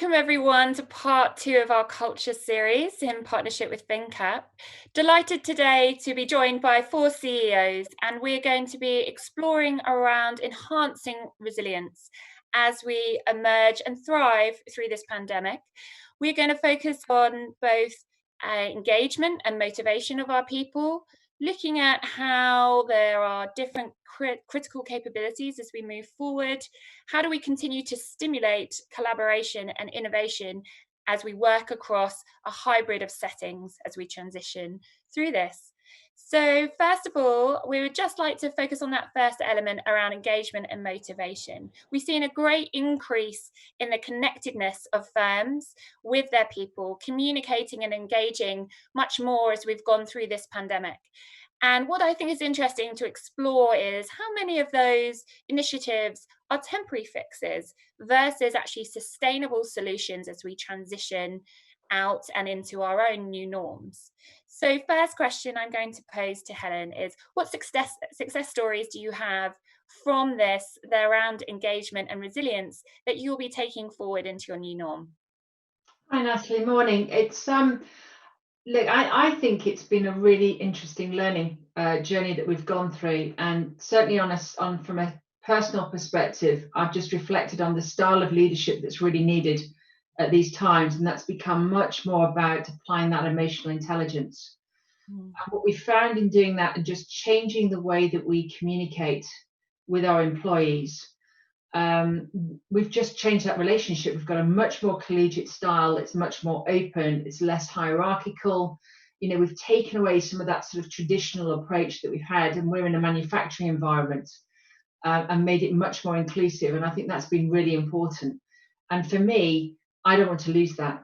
Welcome everyone to part 2 of our culture series in partnership with finnCap. Delighted today to be joined by 4 CEOs, and we're going to be exploring around enhancing resilience as we emerge and thrive through this pandemic. We're going to focus on both engagement and motivation of our people, looking at how there are different critical capabilities as we move forward. How do we continue to stimulate collaboration and innovation as we work across a hybrid of settings as we transition through this? So first of all, we would just like to focus on that first element around engagement and motivation. We've seen a great increase in the connectedness of firms with their people, communicating and engaging much more as we've gone through this pandemic. And what I think is interesting to explore is how many of those initiatives are temporary fixes versus actually sustainable solutions as we transition out and into our own new norms. So first question I'm going to pose to Helen is, what success stories do you have from this around engagement and resilience that you'll be taking forward into your new norm? Hi Natalie, morning. Look, I think it's been a really interesting learning journey that we've gone through, and certainly from a personal perspective, I've just reflected on the style of leadership that's really needed at these times, and that's become much more about applying that emotional intelligence. And what we found in doing that and just changing the way that we communicate with our employees, we've just changed that relationship. We've got a much more collegiate style. It's much more open. It's less hierarchical. You know, we've taken away some of that sort of traditional approach that we've had, and we're in a manufacturing environment, and made it much more inclusive. And I think that's been really important. And for me, I don't want to lose that.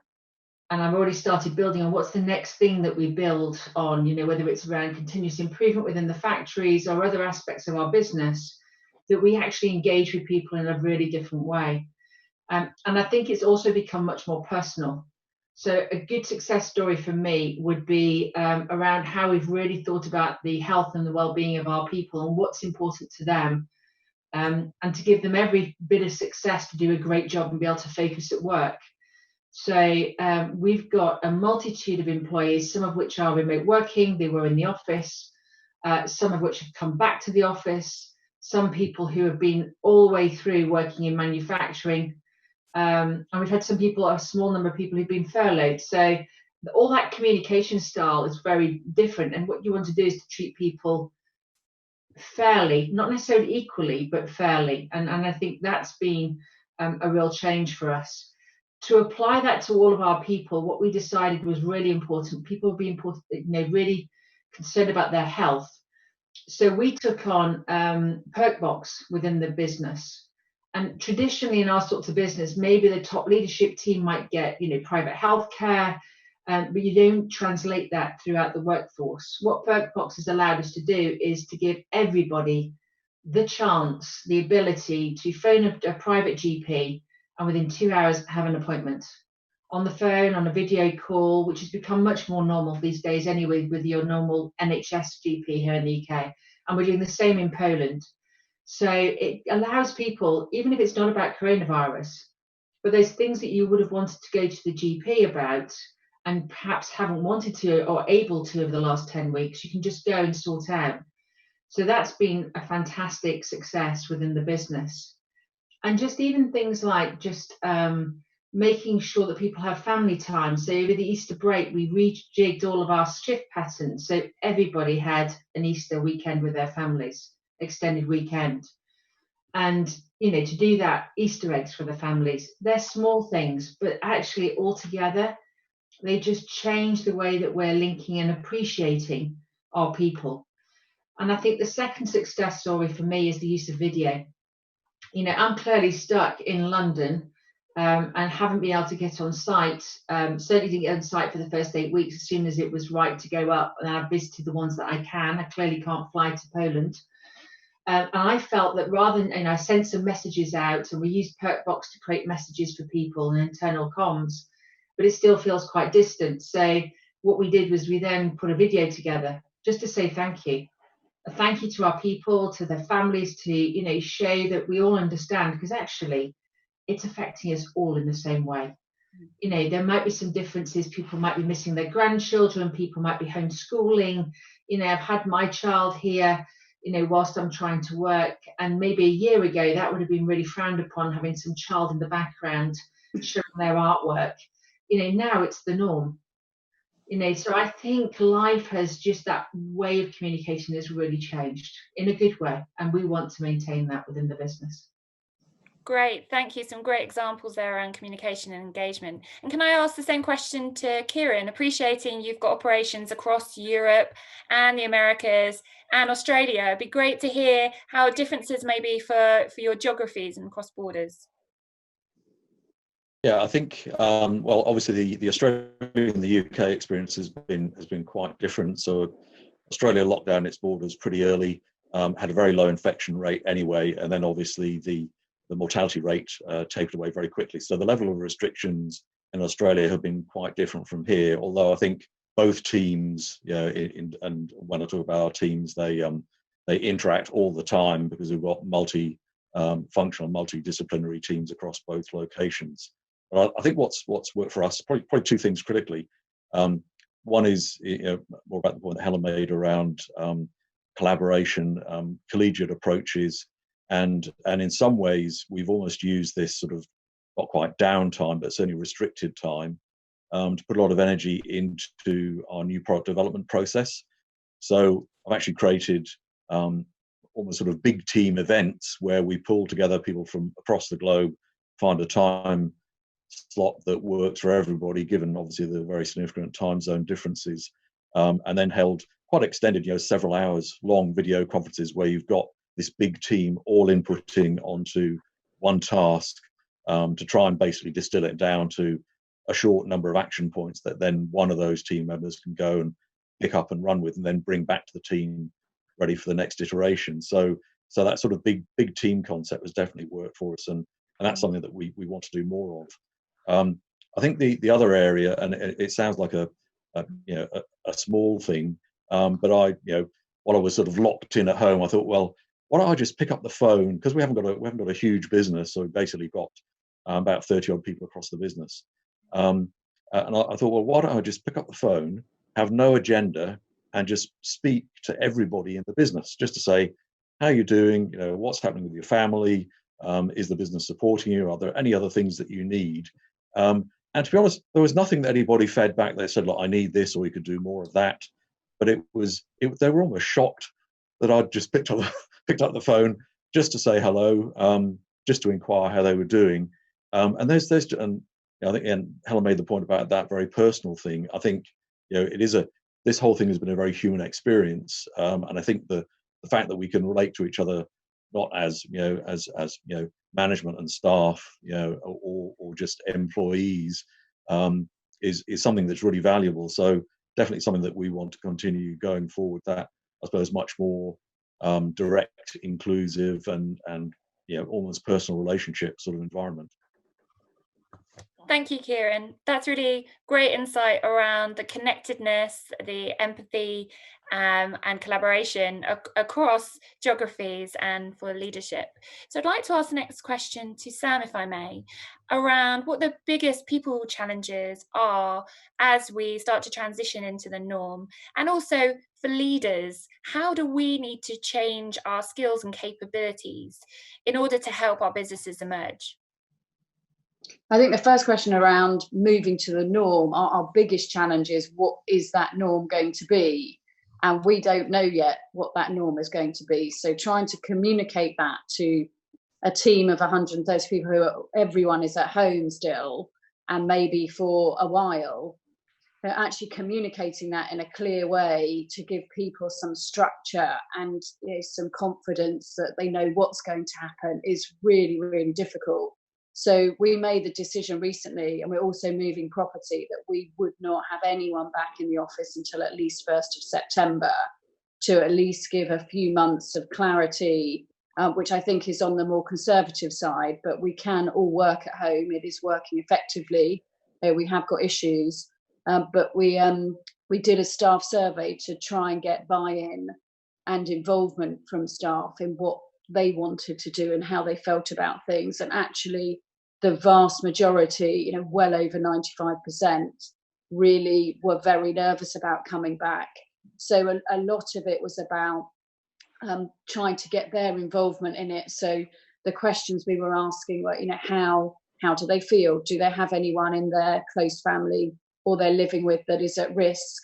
And I've already started building on what's the next thing that we build on, you know, whether it's around continuous improvement within the factories or other aspects of our business, that we actually engage with people in a really different way. And I think it's also become much more personal. So a good success story for me would be around how we've really thought about the health and the well-being of our people and what's important to them, and to give them every bit of success to do a great job and be able to focus at work. So we've got a multitude of employees, some of which are remote working. They were in the office, some of which have come back to the office, some people who have been all the way through working in manufacturing, and we've had some people, a small number of people who've been furloughed. So all that communication style is very different, and what you want to do is to treat people fairly, not necessarily equally, but fairly. And I think that's been a real change for us. To apply that to all of our people, what we decided was really important. People would be important, you know, really concerned about their health. So we took on perk box within the business. And traditionally in our sorts of business, maybe the top leadership team might get, you know, private healthcare, but you don't translate that throughout the workforce. What perk box has allowed us to do is to give everybody the chance, the ability to phone a private GP and within 2 hours have an appointment on the phone, on a video call, which has become much more normal these days anyway with your normal NHS GP here in the UK. And we're doing the same in Poland. So it allows people, even if it's not about coronavirus, but there's things that you would have wanted to go to the GP about and perhaps haven't wanted to or able to over the last 10 weeks, you can just go and sort out. So that's been a fantastic success within the business. And just even things like just making sure that people have family time. So over the Easter break, we rejigged all of our shift patterns. So everybody had an Easter weekend with their families, extended weekend. And, you know, to do that, Easter eggs for the families, they're small things, but actually altogether, they just change the way that we're linking and appreciating our people. And I think the second success story for me is the use of video. You know, I'm clearly stuck in London and haven't been able to get on site. Certainly didn't get on site for the first 8 weeks as soon as it was right to go up. And I've visited the ones that I can. I clearly can't fly to Poland. And I felt that rather than, I sent some messages out, and we used Perkbox to create messages for people and internal comms, but it still feels quite distant. So what we did was we then put a video together just to say thank you. A thank you to our people, to their families, to show that we all understand, because actually it's affecting us all in the same way. You know, there might be some differences. People might be missing their grandchildren, people might be homeschooling. You know, I've had my child here, you know, whilst I'm trying to work, and maybe a year ago that would have been really frowned upon, having some child in the background showing their artwork. You know, now it's the norm. You know, so I think life has just, that way of communication has really changed in a good way, and we want to maintain that within the business. Great, thank you. Some great examples there around communication and engagement. And can I ask the same question to Kieran, appreciating you've got operations across Europe and the Americas and Australia? It'd be great to hear how differences may be for your geographies and cross borders. Yeah, I think well, obviously the Australia and the UK experience has been quite different. So Australia locked down its borders pretty early, had a very low infection rate anyway, and then obviously the mortality rate tapered away very quickly. So the level of restrictions in Australia have been quite different from here. Although I think both teams, you know, and when I talk about our teams, they interact all the time because we've got functional, multidisciplinary teams across both locations. But I think what's worked for us, probably two things critically. One is, you know, more about the point that Helen made around collaboration, collegiate approaches, and in some ways we've almost used this sort of not quite downtime, but certainly restricted time to put a lot of energy into our new product development process. So I've actually created almost sort of big team events where we pull together people from across the globe, find a time slot that works for everybody, given obviously the very significant time zone differences, and then held quite extended, you know, several hours long video conferences where you've got this big team all inputting onto one task to try and basically distill it down to a short number of action points that then one of those team members can go and pick up and run with and then bring back to the team ready for the next iteration. So that sort of big team concept has definitely worked for us, and that's something that we want to do more of. I think the other area, and it sounds like a small thing, but while I was sort of locked in at home, I thought, well, why don't I just pick up the phone, because we haven't got a huge business, so we basically got about 30 odd people across the business, and I thought, well, why don't I just pick up the phone, have no agenda, and just speak to everybody in the business, just to say, how are you doing? You know, what's happening with your family? Is the business supporting you? Are there any other things that you need? And to be honest, there was nothing that anybody fed back that said, look, I need this, or we could do more of that. But they were almost shocked that I'd just picked up the phone just to say hello, just to inquire how they were doing. And I think, and Helen made the point about that very personal thing. I think, you know, this whole thing has been a very human experience, and I think the fact that we can relate to each other not as management and staff, or just employees, is something that's really valuable. So definitely something that we want to continue going forward. That, I suppose, much more direct, inclusive, and almost personal relationship sort of environment. Thank you, Kieran. That's really great insight around the connectedness, the empathy, and collaboration across geographies and for leadership. So I'd like to ask the next question to Sam, if I may, around what the biggest people challenges are as we start to transition into the norm, and also for leaders, how do we need to change our skills and capabilities in order to help our businesses emerge? I think the first question around moving to the norm, our biggest challenge is, what is that norm going to be? And we don't know yet what that norm is going to be. So trying to communicate that to a team of 130 people everyone is at home still, and maybe for a while, but actually communicating that in a clear way to give people some structure and some confidence that they know what's going to happen is really, really difficult. So we made the decision recently, and we're also moving property, that we would not have anyone back in the office until at least 1st of September, to at least give a few months of clarity, which I think is on the more conservative side, but we can all work at home. It is working effectively. We have got issues, but we did a staff survey to try and get buy-in and involvement from staff in what they wanted to do and how they felt about things. And actually, the vast majority, well over 95%, really were very nervous about coming back. So a lot of it was about trying to get their involvement in it. So the questions we were asking were, how do they feel? Do they have anyone in their close family or they're living with that is at risk?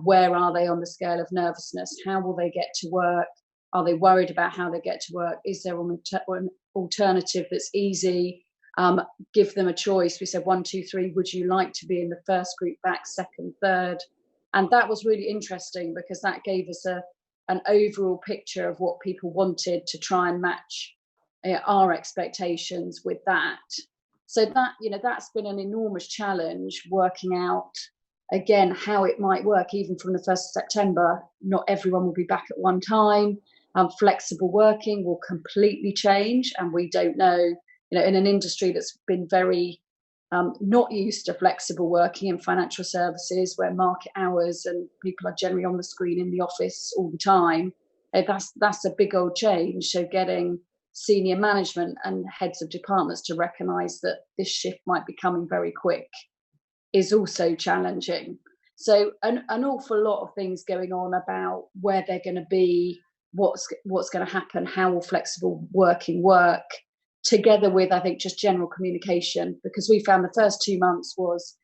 Where are they on the scale of nervousness? How will they get to work? Are they worried about how they get to work? Is there an alternative that's easy? Give them a choice. We said 1, 2, 3. Would you like to be in the first group back, second, third? And that was really interesting because that gave us an overall picture of what people wanted to try and match our expectations with that. So that, that's been an enormous challenge, working out again how it might work. Even from the 1st of September, not everyone will be back at one time. Flexible working will completely change, and we don't know, in an industry that's been very not used to flexible working in financial services, where market hours and people are generally on the screen in the office all the time. That's a big old change. So getting senior management and heads of departments to recognise that this shift might be coming very quick is also challenging. So an awful lot of things going on about where they're going to be, what's going to happen, how will flexible working work, together with, I think, just general communication, because we found the first 2 months was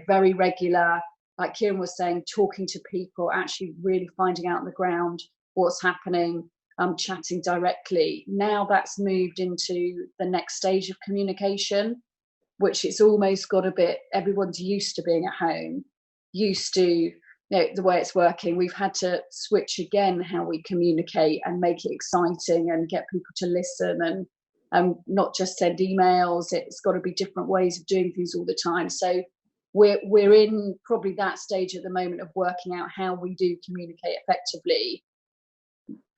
very regular, like Kieran was saying, talking to people, actually really finding out on the ground what's happening, chatting directly. Now that's moved into the next stage of communication, which it's almost got a bit, everyone's used to being at home, used to the way it's working. We've had to switch again how we communicate and make it exciting and get people to listen and not just send emails. It's got to be different ways of doing things all the time. So we're in probably that stage at the moment of working out how we do communicate effectively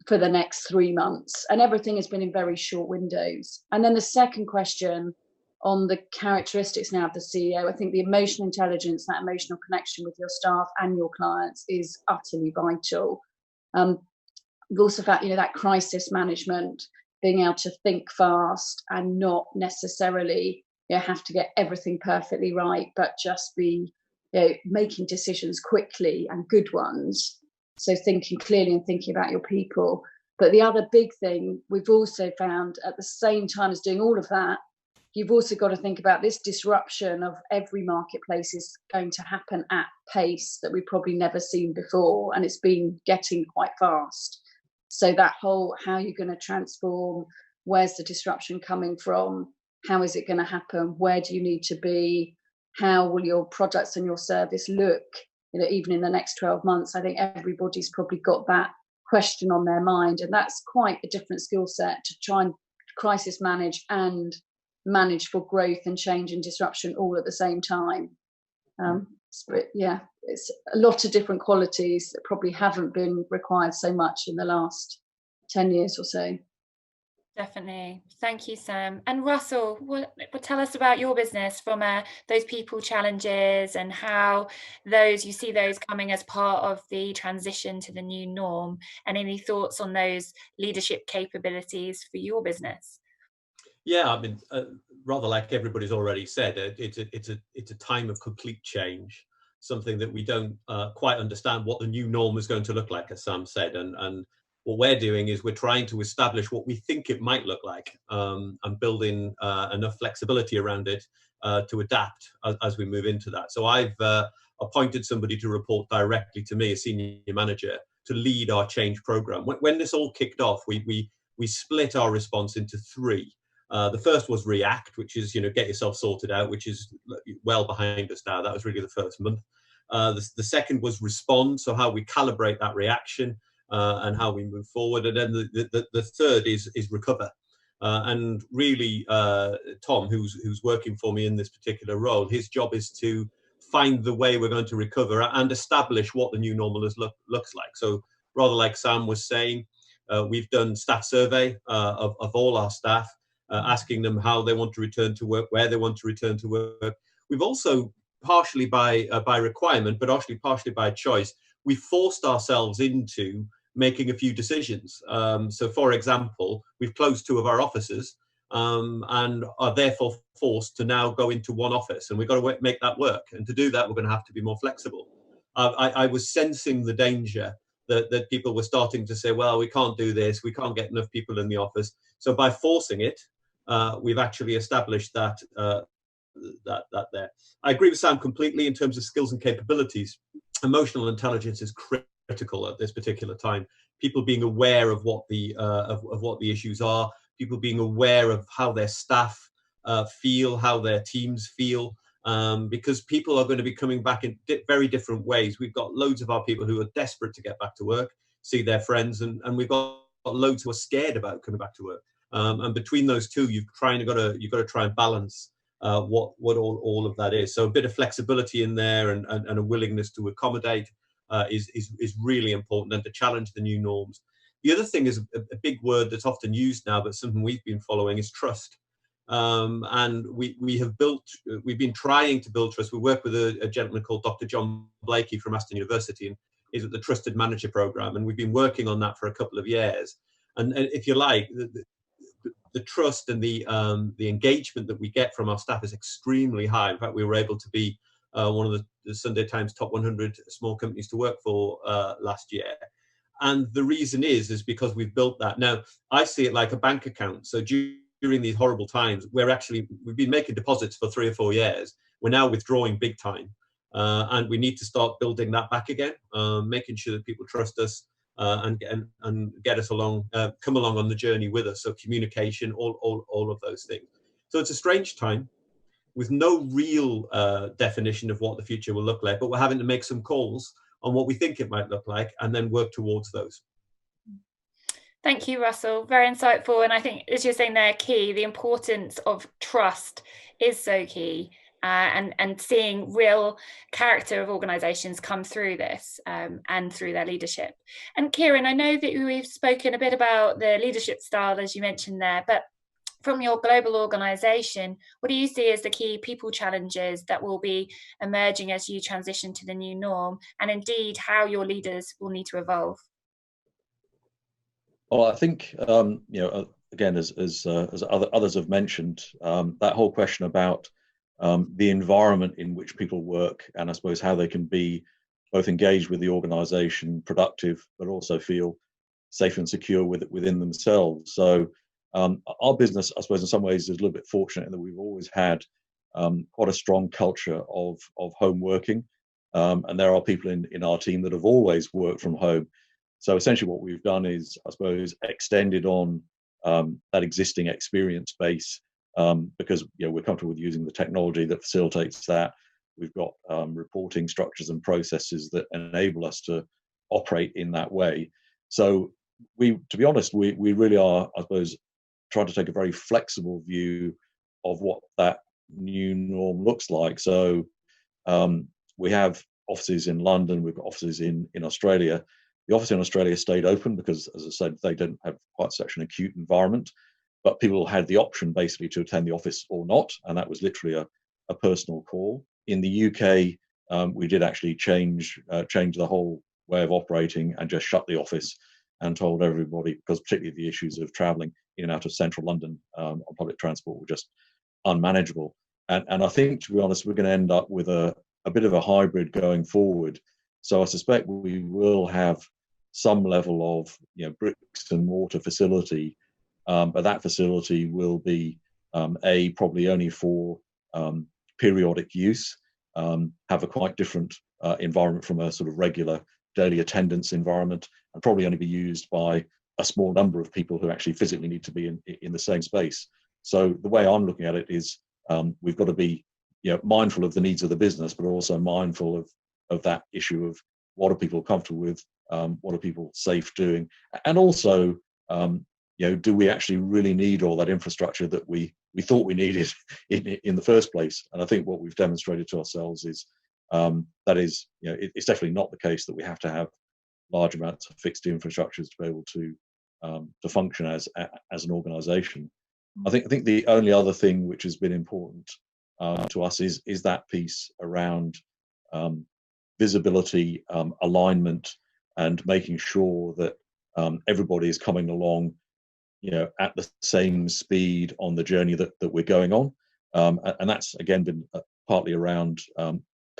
for the next 3 months, and everything has been in very short windows. And then the second question on the characteristics now of the CEO, I think the emotional intelligence, that emotional connection with your staff and your clients is utterly vital. We've also found, that crisis management, being able to think fast and not necessarily have to get everything perfectly right, but just be making decisions quickly and good ones. So thinking clearly and thinking about your people. But the other big thing we've also found, at the same time as doing all of that, you've also got to think about this disruption of every marketplace is going to happen at pace that we've probably never seen before, and it's been getting quite fast. So that whole, how you're going to transform, where's the disruption coming from, how is it going to happen, where do you need to be, how will your products and your service look, even in the next 12 months. I think everybody's probably got that question on their mind, and that's quite a different skill set to try and crisis manage and manage for growth and change and disruption all at the same time. It's a lot of different qualities that probably haven't been required so much in the last 10 years or so. Definitely. Thank you, Sam. And Russell, what tell us about your business from those people challenges and how you see those coming as part of the transition to the new norm, and any thoughts on those leadership capabilities for your business? Yeah, I mean, rather like everybody's already said, it's a time of complete change, something that we don't quite understand what the new norm is going to look like, as Sam said, and what we're doing is we're trying to establish what we think it might look like, and building enough flexibility around it to adapt as we move into that. So I've appointed somebody to report directly to me, a senior manager, to lead our change program. When this all kicked off, we split our response into 3. The first was react, which is, get yourself sorted out, which is well behind us now. That was really the first month. The second was respond, so how we calibrate that reaction and how we move forward. And then the third is recover. And really, Tom, who's working for me in this particular role, his job is to find the way we're going to recover and establish what the new normal looks like. So rather like Sam was saying, we've done staff survey of all our staff, asking them how they want to return to work, where they want to return to work. We've also, partially by requirement, but actually partially by choice, we forced ourselves into making a few decisions. So, for example, we've closed 2 of our offices, and are therefore forced to now go into one office, and we've got to make that work. And to do that, we're going to have to be more flexible. I was sensing the danger that people were starting to say, well, we can't do this, we can't get enough people in the office. So by forcing it, we've actually established that there. I agree with Sam completely in terms of skills and capabilities. Emotional intelligence is critical at this particular time. People being aware of what the issues are, people being aware of how their staff feel, how their teams feel, because people are going to be coming back in very different ways. We've got loads of our people who are desperate to get back to work, see their friends, and we've got loads who are scared about coming back to work. And between those two, you've got to try and balance what all of that is. So a bit of flexibility in there, and a willingness to accommodate is really important, and to challenge the new norms. The other thing is a big word that's often used now, but something we've been following, is trust. And we've been trying to build trust. We work with a gentleman called Dr. John Blakey from Aston University, and is at the Trusted Manager Programme, and we've been working on that for a couple of years. And if you like, the trust and the engagement that we get from our staff is extremely high. In fact, we were able to be one of the Sunday Times top 100 small companies to work for last year. And the reason is because we've built that. Now, I see it like a bank account. So during these horrible times, we've been making deposits for 3 or 4 years. We're now withdrawing big time. And we need to start building that back again, making sure that people trust us and get us along, come along on the journey with us. So communication, all of those things. So it's a strange time with no real definition of what the future will look like, but we're having to make some calls on what we think it might look like, and then work towards those. Thank you, Russell. Very insightful. And I think, as you're saying there, key, the importance of trust is so key, and seeing real character of organisations come through this and through their leadership. And Kieran, I know that we've spoken a bit about the leadership style, as you mentioned there, but from your global organisation, what do you see as the key people challenges that will be emerging as you transition to the new norm, and indeed how your leaders will need to evolve? Well, I think again, as others have mentioned, that whole question about the environment in which people work, and I suppose how they can be both engaged with the organisation, productive, but also feel safe and secure within themselves. So our business, I suppose, in some ways is a little bit fortunate in that we've always had quite a strong culture of home working, and there are people in our team that have always worked from home. So essentially what we've done is, I suppose, extended on that existing experience base, because we're comfortable with using the technology that facilitates that. We've got reporting structures and processes that enable us to operate in that way. So to be honest, we really are, I suppose, trying to take a very flexible view of what that new norm looks like. So we have offices in London, we've got offices in Australia. The office in Australia stayed open because, as I said, they don't have quite such an acute environment, but people had the option basically to attend the office or not, and that was literally a personal call. In the UK, we did actually change the whole way of operating and just shut the office and told everybody, because particularly the issues of travelling in and out of central London on public transport were just unmanageable. And I think, to be honest, we're going to end up with a bit of a hybrid going forward. So I suspect we will have some level of bricks and mortar facility, but that facility will be probably only for periodic use, have a quite different environment from a sort of regular daily attendance environment, and probably only be used by a small number of people who actually physically need to be in the same space. So the way I'm looking at it is we've got to be mindful of the needs of the business, but also mindful of that issue of what are people comfortable with, what are people safe doing, and also do we actually really need all that infrastructure that we thought we needed in the first place? And I think what we've demonstrated to ourselves is that is it's definitely not the case that we have to have large amounts of fixed infrastructures to be able to function as an organisation. I think the only other thing which has been important to us is that piece around visibility, alignment, and making sure that everybody is coming along at the same speed on the journey that we're going on. And that's again been partly around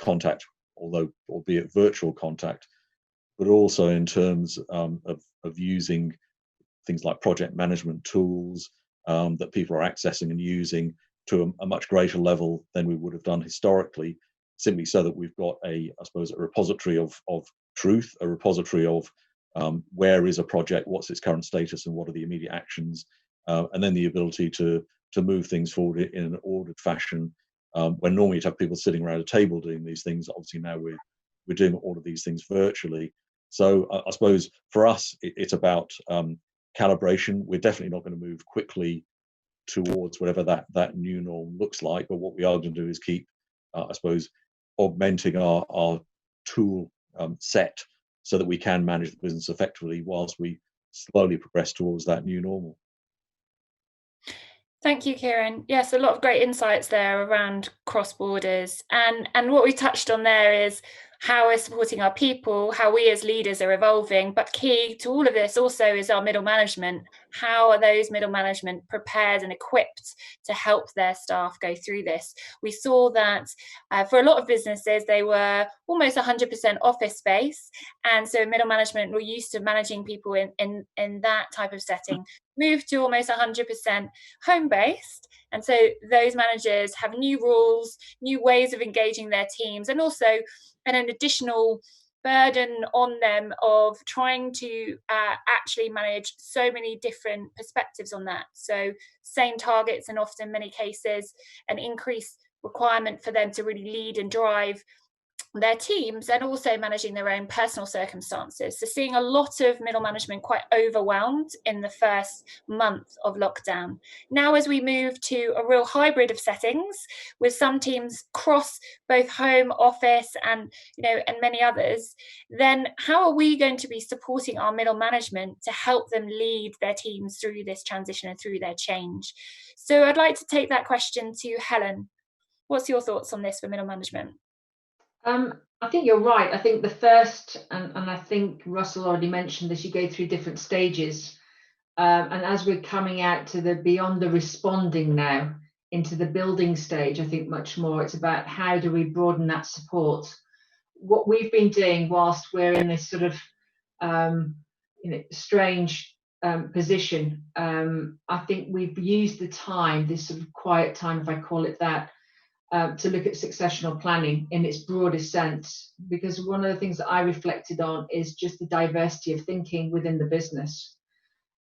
contact, although albeit virtual contact, but also in terms of using things like project management tools that people are accessing and using to a much greater level than we would have done historically, simply so that we've got a repository of truth, a repository of where is a project, what's its current status, and what are the immediate actions, and then the ability to move things forward in an ordered fashion. When normally you'd have people sitting around a table doing these things, obviously now we're doing all of these things virtually. So I suppose for us, it's about calibration. We're definitely not going to move quickly towards whatever that new norm looks like, but what we are going to do is keep, I suppose, augmenting our tool set so that we can manage the business effectively whilst we slowly progress towards that new normal. Thank you, Kieran. Yes, a lot of great insights there around cross borders, and what we touched on there is how we're supporting our people, how we as leaders are evolving, but key to all of this also is our middle management. How are those middle management prepared and equipped to help their staff go through this? We saw that for a lot of businesses, they were almost 100% office space, and so middle management were used to managing people in that type of setting, moved to almost 100% home-based. And so those managers have new rules, new ways of engaging their teams, and also an additional burden on them of trying to actually manage so many different perspectives on that. So same targets, and often in many cases an increased requirement for them to really lead and drive their teams, and also managing their own personal circumstances. So seeing a lot of middle management quite overwhelmed in the first month of lockdown. Now, as we move to a real hybrid of settings, with some teams cross both home, office, and many others, then how are we going to be supporting our middle management to help them lead their teams through this transition and through their change? So I'd like to take that question to Helen. What's your thoughts on this for middle management? I think you're right. I think the first, and I think Russell already mentioned this, you go through different stages. And as we're coming out to the beyond the responding now into the building stage, I think much more it's about how do we broaden that support. What we've been doing whilst we're in this sort of strange position, I think we've used the time, this sort of quiet time, if I call it that, to look at successional planning in its broadest sense, because one of the things that I reflected on is just the diversity of thinking within the business,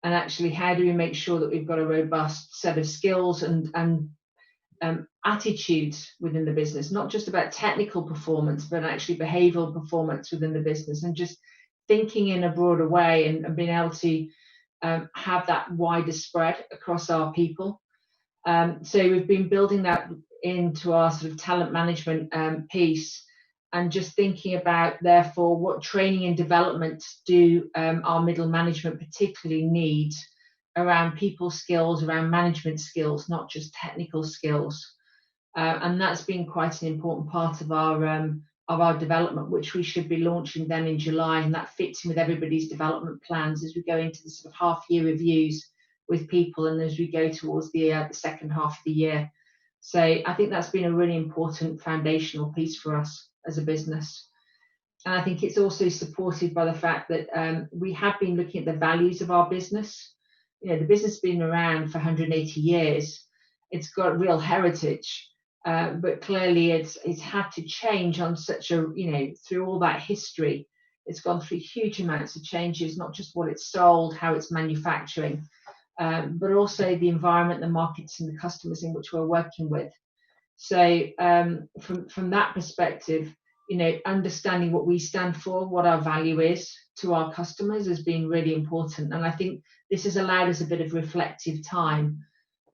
and actually how do we make sure that we've got a robust set of skills and attitudes within the business, not just about technical performance, but actually behavioural performance within the business, and just thinking in a broader way and being able to have that wider spread across our people. So we've been building that into our sort of talent management piece, and just thinking about therefore what training and development do our middle management particularly need around people skills, around management skills, not just technical skills, and that's been quite an important part of our development, which we should be launching then in July, and that fits in with everybody's development plans as we go into the sort of half-year reviews with people, and as we go towards the second half of the year. So I think that's been a really important foundational piece for us as a business. And I think it's also supported by the fact that we have been looking at the values of our business. The business has been around for 180 years. It's got real heritage, but clearly it's had to change on such a, through all that history. It's gone through huge amounts of changes, not just what it's sold, how it's manufacturing, but also the environment, the markets and the customers in which we're working with. So from that perspective, understanding what we stand for, what our value is to our customers has been really important. And I think this has allowed us a bit of reflective time.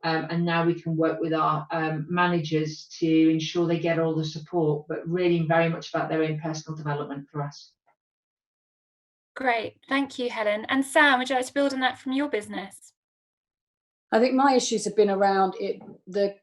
And now we can work with our managers to ensure they get all the support, but really very much about their own personal development for us. Great, thank you, Helen. And Sam, would you like to build on that from your business? I think my issues have been around it. The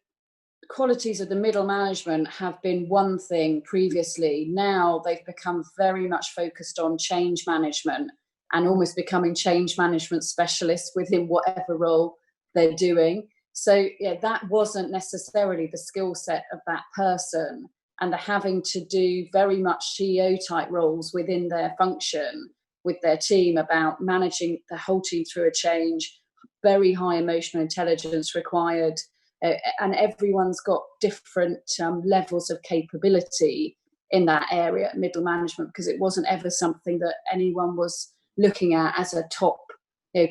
qualities of the middle management have been one thing previously. Now they've become very much focused on change management and almost becoming change management specialists within whatever role they're doing. So yeah, that wasn't necessarily the skill set of that person, and they're having to do very much CEO type roles within their function with their team about managing the whole team through a change, very high emotional intelligence required, and everyone's got different levels of capability in that area at middle management, because it wasn't ever something that anyone was looking at as a top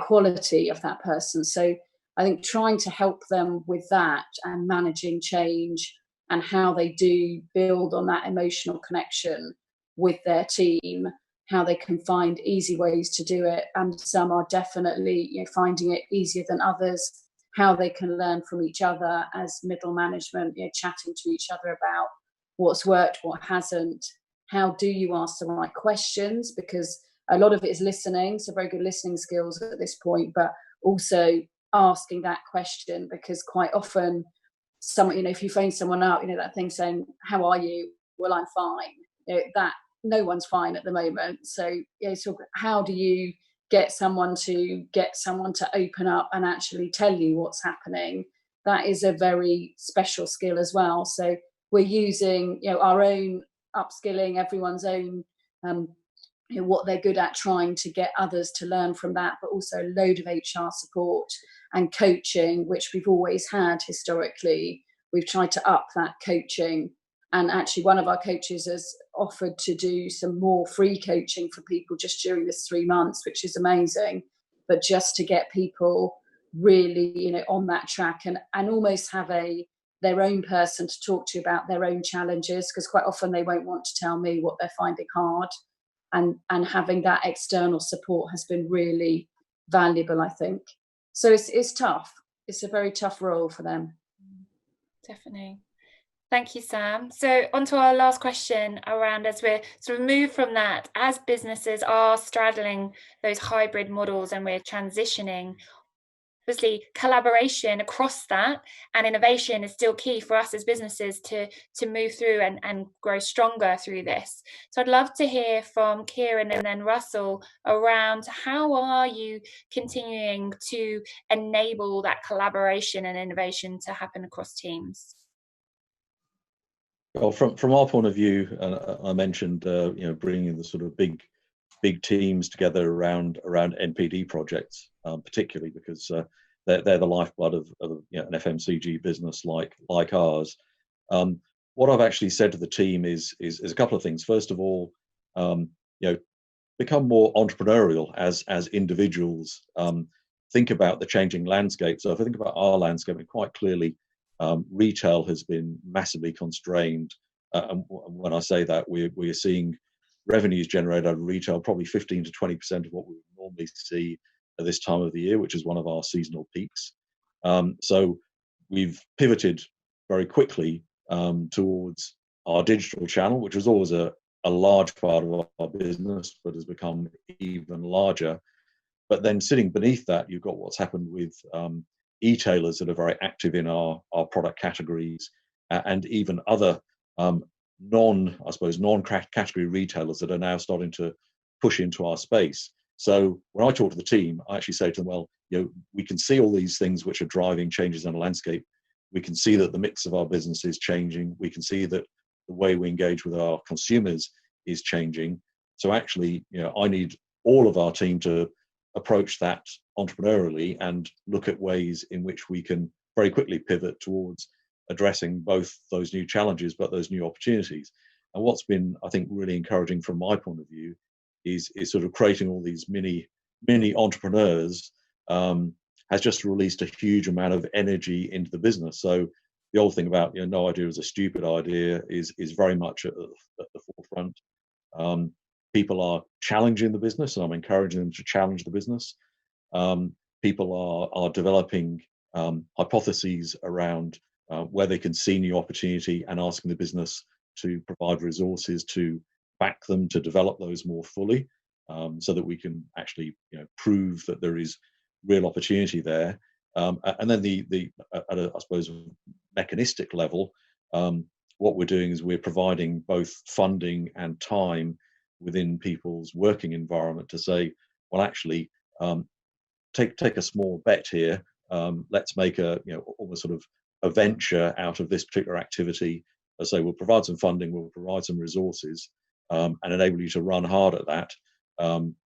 quality of that person. So I think trying to help them with that and managing change and how they do build on that emotional connection with their team, how they can find easy ways to do it, and some are definitely finding it easier than others, how they can learn from each other as middle management, chatting to each other about what's worked, what hasn't, how do you ask the right questions, because a lot of it is listening, so very good listening skills at this point, but also asking that question, because quite often someone, if you phone someone up, that thing saying, how are you? Well, I'm fine. That no one's fine at the moment. So so how do you get someone to open up and actually tell you what's happening? That is a very special skill as well. So we're using our own upskilling, everyone's own what they're good at, trying to get others to learn from that, but also a load of HR support and coaching, which we've always had historically. We've tried to up that coaching, and actually one of our coaches has offered to do some more free coaching for people just during this 3 months, which is amazing, but just to get people really on that track and almost have their own person to talk to about their own challenges, because quite often they won't want to tell me what they're finding hard. And having that external support has been really valuable, I think. So it's tough. It's a very tough role for them. Definitely. Thank you, Sam. So on to our last question around, as we're sort of move from that, as businesses are straddling those hybrid models and we're transitioning, obviously collaboration across that and innovation is still key for us as businesses to move through and grow stronger through this. So I'd love to hear from Kieran and then Russell around how are you continuing to enable that collaboration and innovation to happen across teams? Well, from our point of view, I mentioned bringing the sort of big teams together around NPD projects, particularly because they're the lifeblood of an FMCG business like ours. What I've actually said to the team is a couple of things. First of all, become more entrepreneurial as individuals. Think about the changing landscape. So if I think about our landscape, quite clearly, retail has been massively constrained. And when I say that, we're seeing revenues generated out of retail probably 15 to 20% of what we would normally see at this time of the year, which is one of our seasonal peaks. So we've pivoted very quickly towards our digital channel, which was always a large part of our business, but has become even larger. But then sitting beneath that, you've got what's happened with e-tailers that are very active in our product categories, and even other non-category retailers that are now starting to push into our space. So when I talk to the team, I actually say to them, well, we can see all these things which are driving changes in the landscape. We can see that the mix of our business is changing. We can see that the way we engage with our consumers is changing. So actually, I need all of our team to approach that entrepreneurially and look at ways in which we can very quickly pivot towards addressing both those new challenges but those new opportunities. And what's been, I think, really encouraging from my point of view is sort of creating all these mini entrepreneurs has just released a huge amount of energy into the business. So the old thing about no idea is a stupid idea is very much at the forefront. People are challenging the business, and I'm encouraging them to challenge the business. People are developing hypotheses around where they can see new opportunity and asking the business to provide resources to back them to develop those more fully, so that we can actually prove that there is real opportunity there. And then at a, I suppose, mechanistic level, what we're doing is we're providing both funding and time within people's working environment to say, well, actually, take a small bet here. Let's make almost sort of a venture out of this particular activity. So we'll provide some funding, we'll provide some resources, and enable you to run hard at that,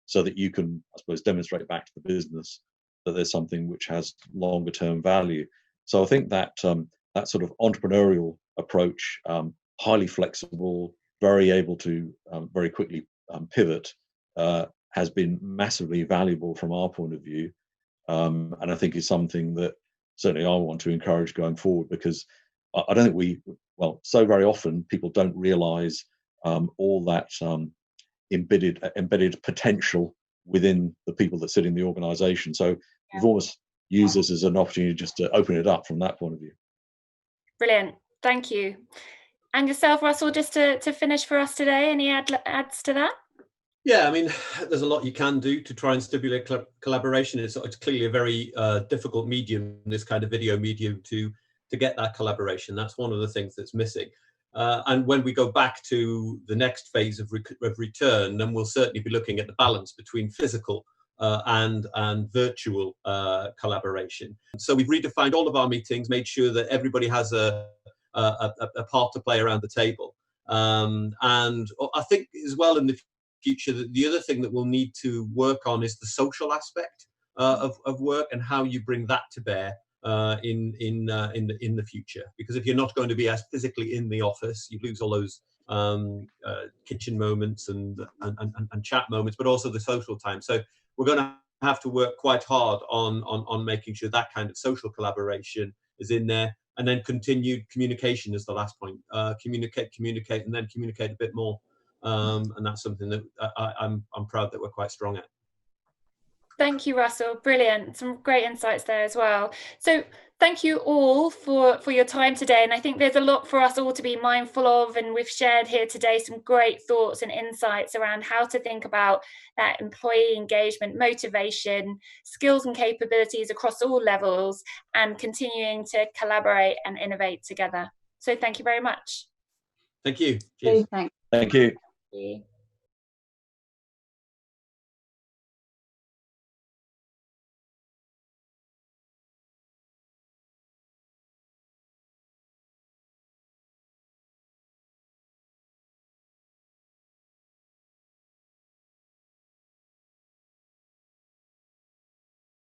so that you can, I suppose, demonstrate back to the business that there's something which has longer term value. So I think that that sort of entrepreneurial approach, highly flexible, very able to very quickly pivot, has been massively valuable from our point of view, and I think is something that certainly I want to encourage going forward, because I don't think so very often people don't realise all that embedded potential within the people that sit in the organisation. So we've almost used this as an opportunity just to open it up from that point of view. Brilliant, thank you. And yourself, Russell, just to finish for us today, any adds to that? Yeah, I mean, there's a lot you can do to try and stimulate collaboration. It's clearly a very difficult medium, this kind of video medium, to get that collaboration. That's one of the things that's missing. And when we go back to the next phase of return, then we'll certainly be looking at the balance between physical and virtual collaboration. So we've redefined all of our meetings, made sure that everybody has a part to play around the table. And I think as well in the future, that the other thing that we'll need to work on is the social aspect of work, and how you bring that to bear in the future. Because if you're not going to be as physically in the office, you lose all those kitchen moments and chat moments, but also the social time. So we're going to have to work quite hard on making sure that kind of social collaboration is in there. And then continued communication is the last point. Communicate, and then communicate a bit more. And that's something that I'm proud that we're quite strong at. Thank you, Russell. Brilliant. Some great insights there as well. So thank you all for your time today. And I think there's a lot for us all to be mindful of. And we've shared here today some great thoughts and insights around how to think about that employee engagement, motivation, skills and capabilities across all levels, and continuing to collaborate and innovate together. So thank you very much. Thank you. Cheers. Thanks. Thank you. Thank you.